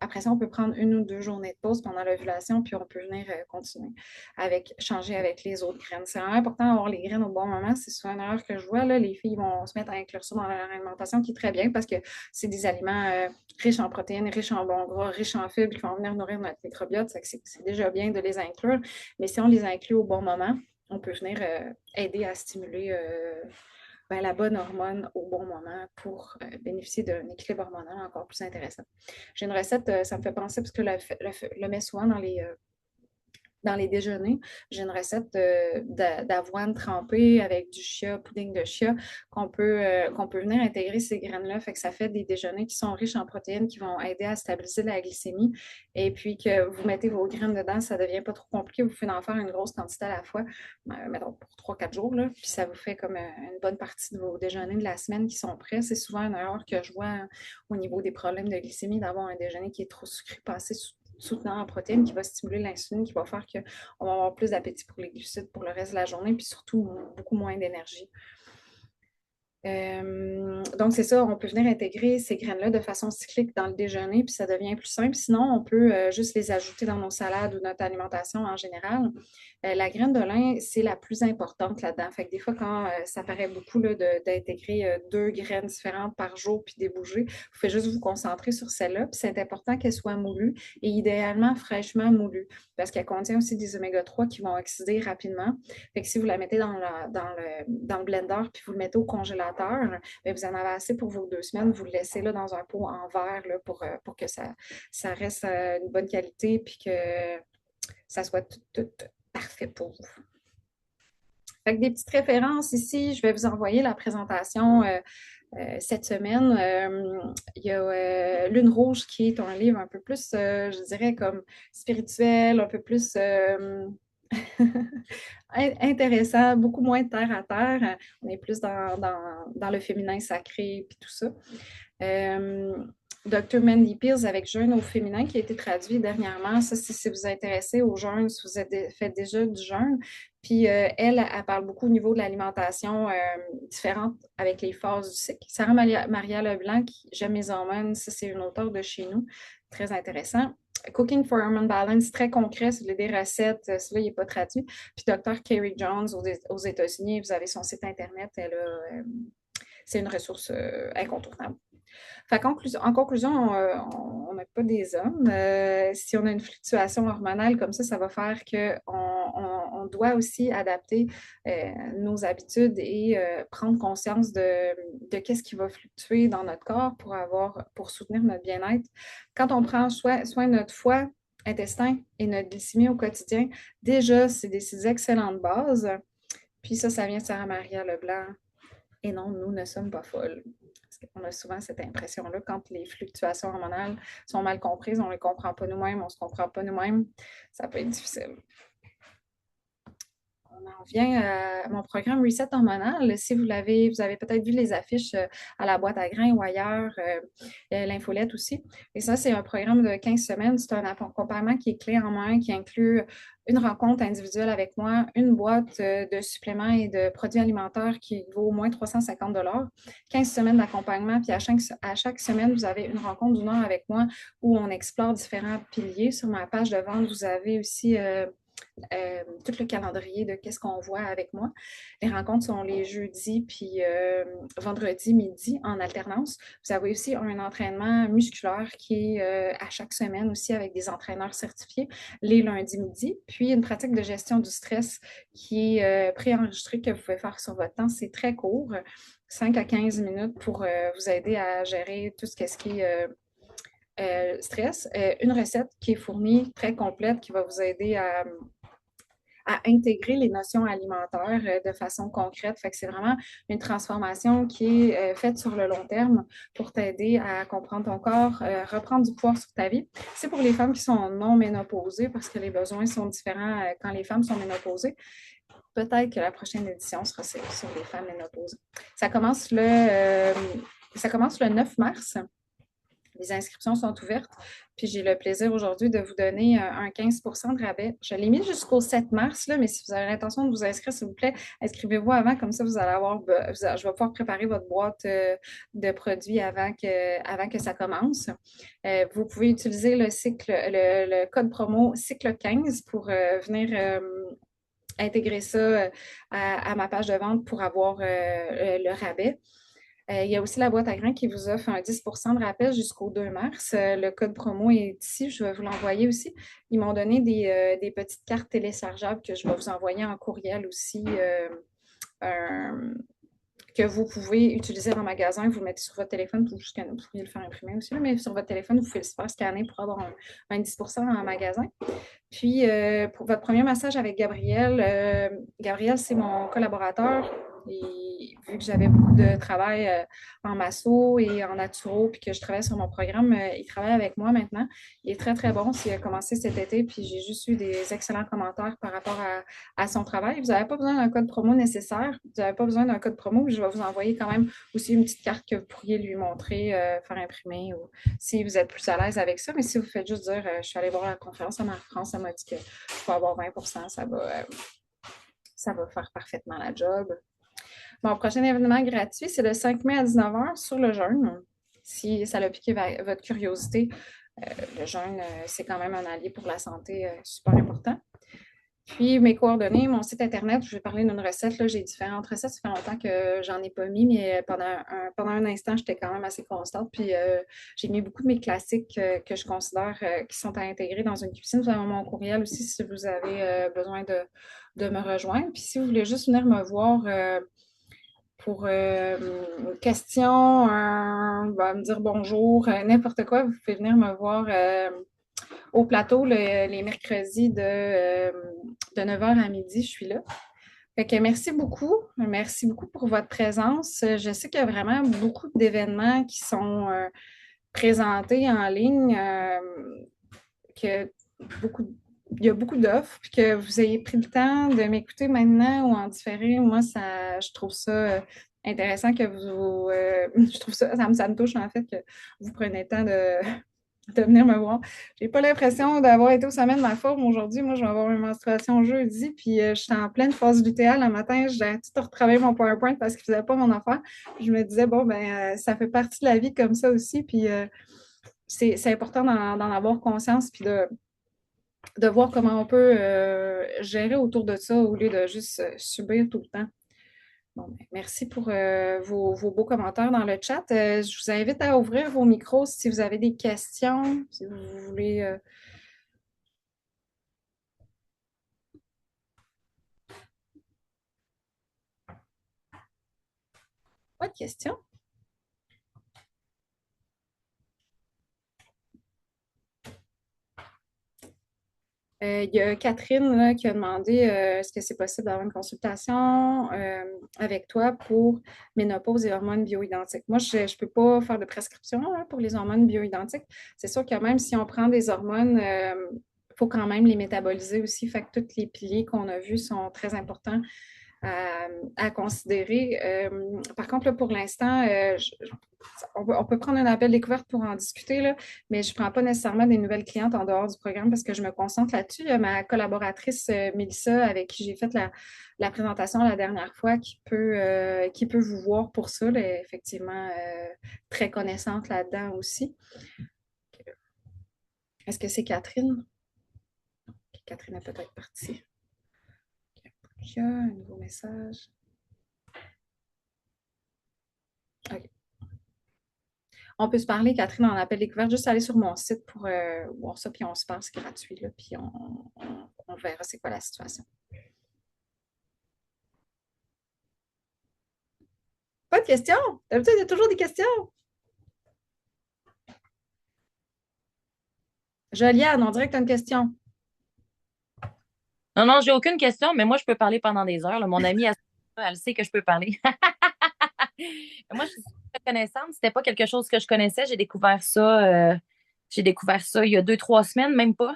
après ça, on peut prendre 1 ou 2 journées de pause pendant l'ovulation, puis on peut venir continuer changer avec les autres graines. C'est vraiment important d'avoir les graines au bon moment. C'est souvent une erreur que je vois, là. Les filles vont se mettre à inclure ça dans leur alimentation, qui est très bien parce que c'est des aliments riches en protéines, riches en bons gras, riches en fibres qui vont venir nourrir notre microbiote. C'est déjà bien de les inclure. Mais si on les inclut au bon moment, on peut venir aider à stimuler la bonne hormone au bon moment pour bénéficier d'un équilibre hormonal encore plus intéressant. J'ai une recette, ça me fait penser, parce que je le mets souvent dans les déjeuners. J'ai une recette d'avoine trempée avec du chia, pudding de chia, qu'on peut venir intégrer ces graines-là. Fait que ça fait des déjeuners qui sont riches en protéines, qui vont aider à stabiliser la glycémie. Et puis que vous mettez vos graines dedans, ça ne devient pas trop compliqué. Vous pouvez en faire une grosse quantité à la fois, mettons pour 3-4 jours. Là, puis ça vous fait comme une bonne partie de vos déjeuners de la semaine qui sont prêts. C'est souvent une erreur que je vois au niveau des problèmes de glycémie, d'avoir un déjeuner qui est trop sucré, passé soutenant en protéines, qui va stimuler l'insuline, qui va faire qu'on va avoir plus d'appétit pour les glucides pour le reste de la journée, puis surtout beaucoup moins d'énergie. Donc, c'est ça, on peut venir intégrer ces graines-là de façon cyclique dans le déjeuner, puis ça devient plus simple. Sinon, on peut juste les ajouter dans nos salades ou notre alimentation en général. La graine de lin, c'est la plus importante là-dedans. Fait que des fois, quand ça paraît beaucoup d'intégrer 2 graines différentes par jour puis des bouger, vous faites juste vous concentrer sur celle-là. Puis c'est important qu'elle soit moulue et idéalement fraîchement moulue parce qu'elle contient aussi des oméga-3 qui vont oxyder rapidement. Fait que si vous la mettez dans le blender puis vous le mettez au congélateur, bien, vous en avez assez pour vos 2 semaines. Vous le laissez là, dans un pot en verre là, pour que ça reste une bonne qualité puis que ça soit tout parfait pour vous. Fait que des petites références ici, je vais vous envoyer la présentation cette semaine. Il y a Lune Rouge qui est un livre un peu plus, je dirais, comme spirituel, un peu plus intéressant, beaucoup moins de terre à terre. On est plus dans le féminin sacré et tout ça. Dr. Mandy Peels avec Jeûne au féminin qui a été traduit dernièrement. Ça, si vous vous intéressez au jeûne, si vous avez fait déjà du jeûne. Puis elle parle beaucoup au niveau de l'alimentation différente avec les phases du cycle. Sarah Maria Leblanc, J'aime mes hormones, ça c'est une auteure de chez nous. Très intéressant. Cooking for Hormone Balance, très concret, c'est des recettes, celui-là, il n'est pas traduit. Puis Dr. Carrie Jones aux États-Unis, vous avez son site Internet, c'est une ressource incontournable. Fait en conclusion, on n'est pas des hommes. Si on a une fluctuation hormonale comme ça va faire qu'on doit aussi adapter nos habitudes et prendre conscience de qu'est-ce qui va fluctuer dans notre corps pour soutenir notre bien-être. Quand on prend soin de notre foie, intestin et notre glycémie au quotidien, déjà, c'est des excellentes bases. Puis ça vient de Sarah Maria Leblanc. Et non, nous ne sommes pas folles. On a souvent cette impression-là, quand les fluctuations hormonales sont mal comprises, on ne les comprend pas nous-mêmes, on ne se comprend pas nous-mêmes, ça peut être difficile. On en vient à mon programme Reset hormonal. Si vous avez peut-être vu les affiches à la boîte à grains ou ailleurs, l'infolette aussi. Et ça, c'est un programme de 15 semaines. C'est un accompagnement qui est clé en main, qui inclut une rencontre individuelle avec moi, une boîte de suppléments et de produits alimentaires qui vaut au moins 350 $, 15 semaines d'accompagnement, puis à chaque semaine, vous avez une rencontre d'1 heure avec moi où on explore différents piliers. Sur ma page de vente, vous avez aussi tout le calendrier de qu'est-ce qu'on voit avec moi. Les rencontres sont les jeudis puis vendredi midi en alternance. Vous avez aussi un entraînement musculaire qui est à chaque semaine aussi avec des entraîneurs certifiés les lundis midi. Puis une pratique de gestion du stress qui est préenregistrée que vous pouvez faire sur votre temps. C'est très court, 5 à 15 minutes pour vous aider à gérer tout ce qui est stress. Une recette qui est fournie, très complète, qui va vous aider à intégrer les notions alimentaires de façon concrète. Fait que c'est vraiment une transformation qui est faite sur le long terme pour t'aider à comprendre ton corps, reprendre du pouvoir sur ta vie. C'est pour les femmes qui sont non ménopausées parce que les besoins sont différents quand les femmes sont ménopausées. Peut-être que la prochaine édition sera sur les femmes ménopausées. Ça commence le 9 mars. Les inscriptions sont ouvertes. Puis j'ai le plaisir aujourd'hui de vous donner un 15 % de rabais. Je l'ai mis jusqu'au 7 mars, là, mais si vous avez l'intention de vous inscrire, s'il vous plaît, inscrivez-vous avant. Comme ça, vous allez avoir. Je vais pouvoir préparer votre boîte de produits avant que ça commence. Vous pouvez utiliser le code promo cycle 15 pour venir intégrer ça à ma page de vente pour avoir le rabais. Il y a aussi la boîte à grains qui vous offre un 10% de rappel jusqu'au 2 mars. Le code promo est ici, je vais vous l'envoyer aussi. Ils m'ont donné des petites cartes téléchargeables que je vais vous envoyer en courriel aussi. Un- que vous pouvez utiliser en magasin, vous le mettez sur votre téléphone, vous pourriez le faire imprimer aussi, mais sur votre téléphone, vous pouvez le faire scanner pour avoir un 10% en magasin. Puis, pour votre premier massage avec Gabriel, Gabriel, c'est mon collaborateur. Et vu que j'avais beaucoup de travail en masso et en naturo, puis que je travaille sur mon programme, il travaille avec moi maintenant. Il est très, très bon. Il a commencé cet été, puis j'ai juste eu des excellents commentaires par rapport à son travail. Vous n'avez pas besoin d'un code promo nécessaire. Vous n'avez pas besoin d'un code promo. Je vais vous envoyer quand même aussi une petite carte que vous pourriez lui montrer, faire imprimer ou si vous êtes plus à l'aise avec ça. Mais si vous faites juste dire, je suis allée voir la conférence en Air France, ça m'a dit que je peux avoir 20%, ça va faire parfaitement la job. Mon prochain événement gratuit, c'est le 5 mai à 19h sur le jeûne. Si ça a piqué votre curiosité, le jeûne, c'est quand même un allié pour la santé super important. Puis mes coordonnées, mon site internet, je vais parler d'une recette. Là, j'ai différentes recettes. Ça fait longtemps que j'en ai pas mis, mais pendant un instant, j'étais quand même assez constante. Puis j'ai mis beaucoup de mes classiques que je considère qui sont à intégrer dans une cuisine. Vous avez mon courriel aussi si vous avez besoin de me rejoindre. Puis si vous voulez juste venir me voir pour une question, me dire bonjour, n'importe quoi, vous pouvez venir me voir au plateau les mercredis de 9h à midi, je suis là. Fait que merci beaucoup. Merci beaucoup pour votre présence. Je sais qu'il y a vraiment beaucoup d'événements qui sont présentés en ligne, que beaucoup, il y a beaucoup d'offres, puis que vous ayez pris le temps de m'écouter maintenant ou en différé. Moi, je trouve ça intéressant que je trouve ça me touche en fait que vous preniez le temps de venir me voir. J'ai pas l'impression d'avoir été au sommet de ma forme aujourd'hui. Moi, je vais avoir une menstruation jeudi, puis je suis en pleine phase lutéale le matin. J'ai tout retravaillé mon PowerPoint parce qu'il faisait pas mon affaire. Puis je me disais, bon, ben, ça fait partie de la vie comme ça aussi, puis c'est important d'en avoir conscience, puis de voir comment on peut gérer autour de ça au lieu de juste subir tout le temps. Bon, ben, merci pour vos beaux commentaires dans le chat. Je vous invite à ouvrir vos micros si vous avez des questions, si vous voulez. Pas de questions? Il y a Catherine là, qui a demandé est-ce que c'est possible d'avoir une consultation avec toi pour ménopause et hormones bioidentiques. Moi, je ne peux pas faire de prescription là, pour les hormones bioidentiques. C'est sûr que même si on prend des hormones, il faut quand même les métaboliser aussi. Fait que tous les piliers qu'on a vus sont très importants à considérer. Par contre, là, pour l'instant, on peut prendre un appel découverte pour en discuter, là, mais je ne prends pas nécessairement des nouvelles clientes en dehors du programme parce que je me concentre là-dessus. Il y a ma collaboratrice Mélissa, avec qui j'ai fait la présentation la dernière fois, qui peut vous voir pour ça. Elle est effectivement très connaissante là-dedans aussi. Est-ce que c'est Catherine? Catherine est peut-être partie. Il y a un nouveau message. OK. On peut se parler, Catherine, en appel découverte. Juste aller sur mon site pour voir ça, puis on se parle, c'est gratuit, là, puis on verra c'est quoi la situation. Pas de questions? D'habitude, il y a toujours des questions. Joliane, on dirait que tu as une question. Non, non, j'ai aucune question, mais moi, je peux parler pendant des heures, là. Mon amie, elle sait que je peux parler. Moi, je suis super reconnaissante. C'était pas quelque chose que je connaissais. J'ai découvert ça il y a 2, 3 semaines, même pas.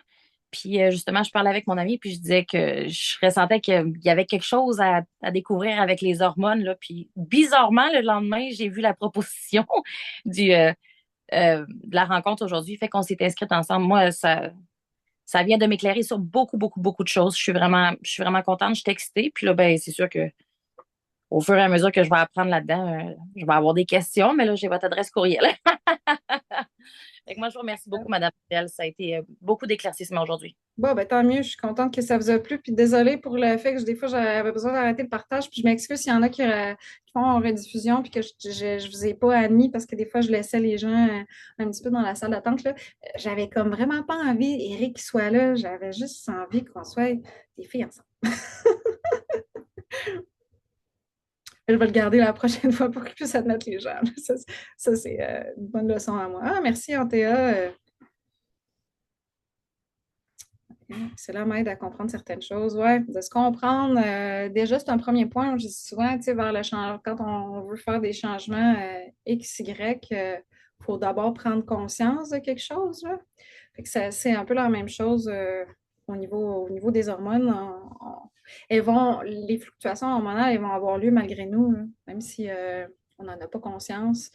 Puis justement, je parlais avec mon amie, puis je disais que je ressentais qu'il y avait quelque chose à découvrir avec les hormones, là. Puis bizarrement, le lendemain, j'ai vu la proposition de la rencontre aujourd'hui. Fait qu'on s'est inscrites ensemble. Moi, ça vient de m'éclairer sur beaucoup, beaucoup, beaucoup de choses. Je suis vraiment contente, je suis excitée. Puis là, ben, c'est sûr que au fur et à mesure que je vais apprendre là-dedans, je vais avoir des questions, mais là, j'ai votre adresse courriel. Fait que moi, je vous remercie beaucoup, Madame Bell. Ça a été beaucoup d'éclaircissements aujourd'hui. Bon, ben tant mieux, je suis contente que ça vous a plu. Puis désolée pour le fait que des fois, j'avais besoin d'arrêter le partage. Puis je m'excuse s'il y en a qui font en rediffusion puis que je vous ai pas admis parce que des fois, je laissais les gens un petit peu dans la salle d'attente, là. J'avais comme vraiment pas envie, Eric, qu'il soit là. J'avais juste envie qu'on soit des filles ensemble. Je vais le garder la prochaine fois pour qu'il puisse admettre les gens. Ça, c'est une bonne leçon à moi. Ah, merci, Antéa. Cela m'aide à comprendre certaines choses. Ouais, de se comprendre. Déjà, c'est un premier point. Je dis souvent, tu sais, vers le changement, quand on veut faire des changements X, Y, il faut d'abord prendre conscience de quelque chose, là. Fait que c'est un peu la même chose au niveau des hormones. Les fluctuations hormonales, elles vont avoir lieu malgré nous, là, même si on n'en a pas conscience.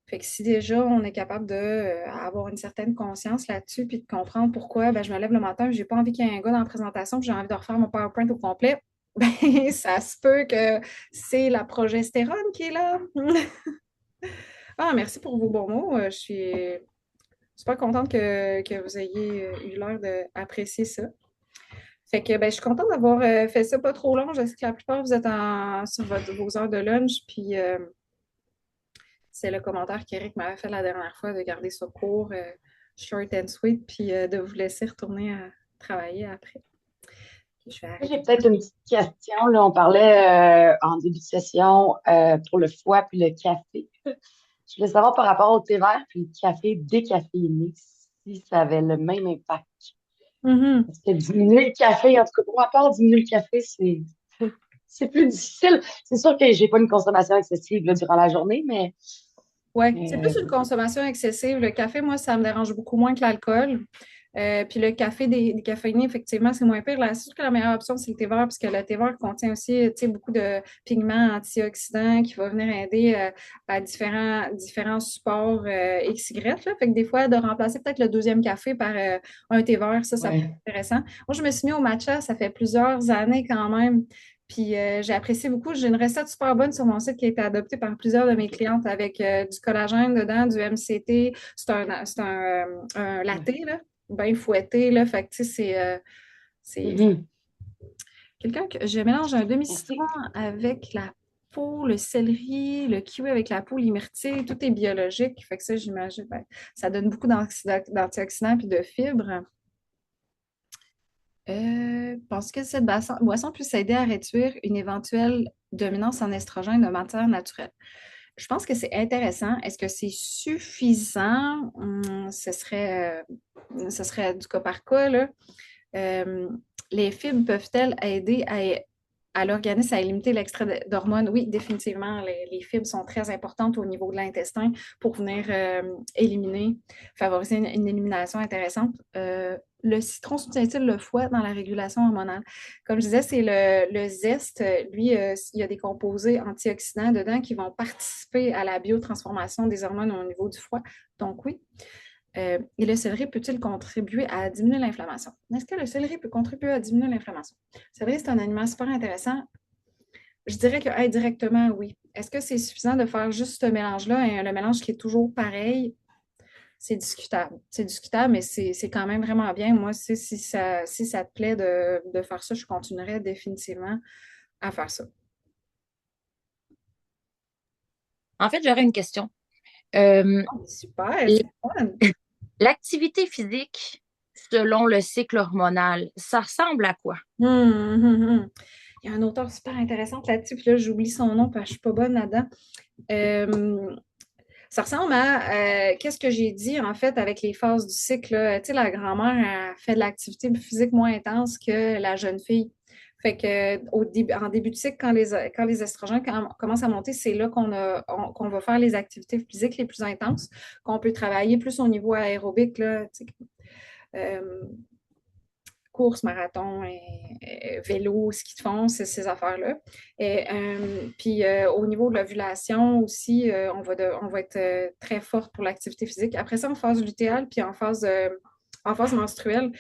Fait que si déjà on est capable d'avoir une certaine conscience là-dessus, puis de comprendre pourquoi ben, je me lève le matin, j'ai pas envie qu'il y ait un gars dans la présentation, puis j'ai envie de refaire mon PowerPoint au complet, ben ça se peut que c'est la progestérone qui est là. Ah, merci pour vos bons mots. Je suis super contente que vous ayez eu l'air d'apprécier ça. Fait que ben, je suis contente d'avoir fait ça pas trop long. Je sais que la plupart, vous êtes sur vos heures de lunch, puis c'est le commentaire qu'Éric m'avait fait la dernière fois de garder ça court, short and sweet, puis de vous laisser retourner à travailler après. Je vais J'ai arrêter. peut-être une petite question. Là, on parlait en début de session pour le foie puis le café. Je voulais savoir par rapport au thé vert puis le café décaféiné, si ça avait le même impact. Mhm. Parce que diminuer le café, en tout cas pour ma part, diminuer le café, c'est plus difficile. C'est sûr que j'ai pas une consommation excessive là, durant la journée, mais Ouais, c'est plus une consommation excessive. Le café, moi, ça me dérange beaucoup moins que l'alcool. Puis le café décaféiné, effectivement, c'est moins pire. Là, c'est sûr que la meilleure option, c'est le thé vert, parce que le thé vert contient aussi, tu sais, beaucoup de pigments antioxydants qui vont venir aider à différents supports XY, là. Fait que des fois, de remplacer peut-être le deuxième café par un thé vert, ça peut être ouais. intéressant. Moi, je me suis mis au matcha, ça fait plusieurs années quand même. Puis j'ai apprécié beaucoup. J'ai une recette super bonne sur mon site qui a été adoptée par plusieurs de mes clientes avec du collagène dedans, du MCT. C'est un latte, là, bien fouetté, là. Fait que, tu sais, c'est Mhm. quelqu'un que je mélange un Merci. demi-citron avec la peau, le céleri, le kiwi avec la peau, les myrtilles, tout est biologique. Fait que ça, j'imagine, ben, ça donne beaucoup d'antioxydants et de fibres. Pense que cette boisson peut aider à réduire une éventuelle dominance en estrogène de matière naturelle. Je pense que c'est intéressant. Est-ce que c'est suffisant? Ce serait du cas par cas, là. Euh, les fibres peuvent-elles aider à l'organisme à limiter l'extrait d'hormones? Oui, définitivement. Les fibres sont très importantes au niveau de l'intestin pour venir favoriser une élimination intéressante. Le citron soutient-il le foie dans la régulation hormonale? Comme je disais, c'est le zeste. Lui, il y a des composés antioxydants dedans qui vont participer à la biotransformation des hormones au niveau du foie. Donc oui. Et le céleri peut-il contribuer à diminuer l'inflammation? Est-ce que le céleri peut contribuer à diminuer l'inflammation? Le céleri, c'est un aliment super intéressant. Je dirais que indirectement, oui. Est-ce que c'est suffisant de faire juste ce mélange-là, et le mélange qui est toujours pareil? C'est discutable. C'est discutable, mais c'est quand même vraiment bien. Moi, si ça te plaît de faire ça, je continuerai définitivement à faire ça. En fait, j'aurais une question. Euh, Oh, super, c'est fun. L'activité physique, selon le cycle hormonal, ça ressemble à quoi? Il y a un auteur super intéressant là-dessus, puis là, j'oublie son nom parce que je suis pas bonne là-dedans. Euh, Ça ressemble à qu'est-ce que j'ai dit en fait avec les phases du cycle, là. Tu sais, la grand-mère a fait de l'activité physique moins intense que la jeune fille. Fait que en début de cycle, quand les estrogènes commencent à monter, c'est là qu'on va faire les activités physiques les plus intenses, qu'on peut travailler plus au niveau aérobique, là, tu sais, euh, course, marathon, vélo, ski de fond, ces affaires-là. Puis au niveau de l'ovulation aussi, on va être très forte pour l'activité physique. Après ça, en phase lutéale, puis en phase menstruelle,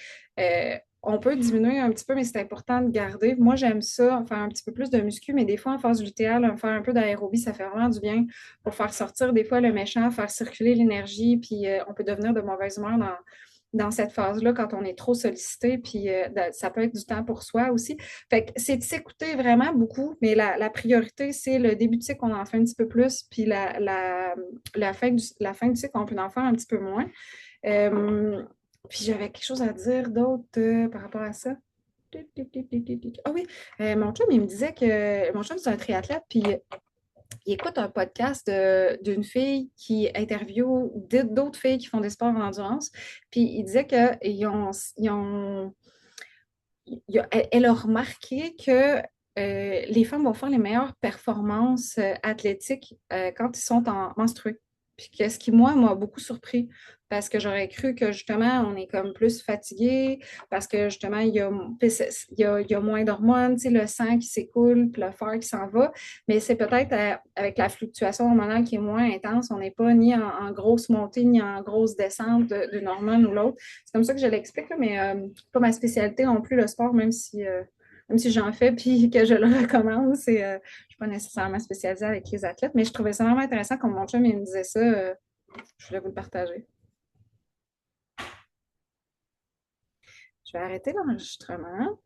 on peut diminuer un petit peu, mais c'est important de garder. Moi, j'aime ça, faire un petit peu plus de muscu, mais des fois, en phase lutéale, faire un peu d'aérobie, ça fait vraiment du bien pour faire sortir des fois le méchant, faire circuler l'énergie, puis on peut devenir de mauvaise humeur dans cette phase-là quand on est trop sollicité, puis ça peut être du temps pour soi aussi. Fait que c'est de s'écouter vraiment beaucoup, mais la priorité, c'est le début de cycle, on en fait un petit peu plus, puis la fin du cycle, on peut en faire un petit peu moins. Euh, Puis j'avais quelque chose à dire d'autre par rapport à ça. Ah oui, mon chum, il me disait que mon chum, c'est un triathlète, puis il écoute un podcast d'une fille qui interviewe d'autres filles qui font des sports en endurance. Puis il disait elle a remarqué que les femmes vont faire les meilleures performances athlétiques quand ils sont en menstruée. Puis que ce qui, moi, m'a beaucoup surpris parce que j'aurais cru que justement, on est comme plus fatigué parce que justement, il y a moins d'hormones, tu sais, le sang qui s'écoule, puis le fer qui s'en va. Mais c'est peut-être avec la fluctuation hormonale qui est moins intense, on n'est pas ni en grosse montée ni en grosse descente d'une hormone ou l'autre. C'est comme ça que je l'explique, là, mais pas ma spécialité non plus, le sport, même si j'en fais puis que je le recommande, je ne suis pas nécessairement spécialisée avec les athlètes, mais je trouvais ça vraiment intéressant comme mon chum il me disait ça. Je voulais vous le partager. Je vais arrêter l'enregistrement.